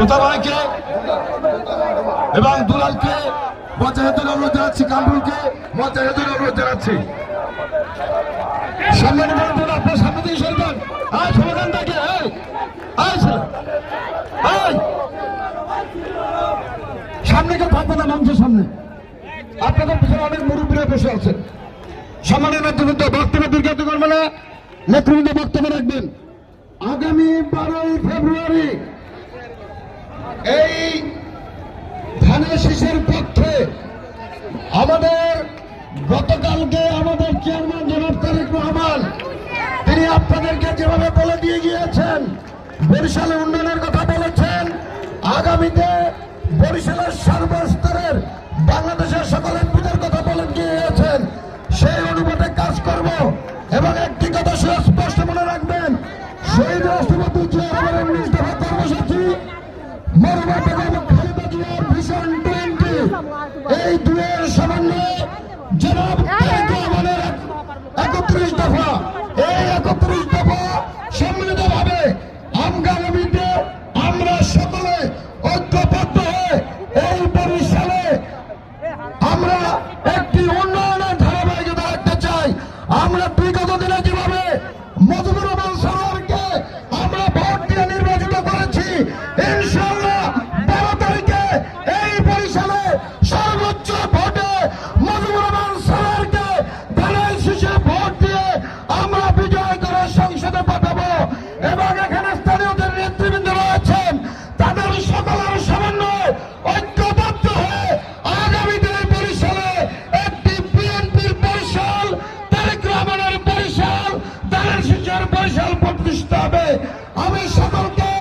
সুতাবাইকে এবং দুলালকে মজাহেদুল অনুরোধ জানাচ্ছি, কামরুলকে মজাহেদুল অনুরোধ জানাচ্ছি। সম্মানিত আপনার সামনে দিয়ে সরকার সমাধান থাকে সামনে কেউ থাকবে না, মানুষের সামনে আপনাদের পিছনে অনেক মুরব্বীরা বসে আছেন। সম্মানের নেতৃবৃন্দ বক্তব্য দীর্ঘায়িত করবে না, নেতৃবৃন্দ বক্তব্য রাখবেন। আগামী 12ই ফেব্রুয়ারি এই ধানের শীষের পক্ষে আমাদের গতকালকে আমাদের চেয়ারম্যান জনাব তারেক রহমান তিনি আপনাদেরকে যেভাবে বলে দিয়ে গিয়েছেন, বরিশালে উন্নয়নের কথা বলেছেন, আগামীতে বরিশালের সর্বস্তরের বাংলাদেশের সকল এমপিদের কথা বলে গিয়েছেন, সেই অনুপাতে কাজ করব। এবং একটি কথা স্পষ্ট মনে রাখবেন, শহীদ রাষ্ট্রপতি চেয়ারম্যানের 19 দফা কর্মসূচি, মরুমা বেগম খালেদা জিয়ার ভিশন 20, এই দুয়ের সমন্বয়ে জনাব তারেক রহমানের 31 দফা, এই 31 দফা সম্মিলিতভাবে আগামীতে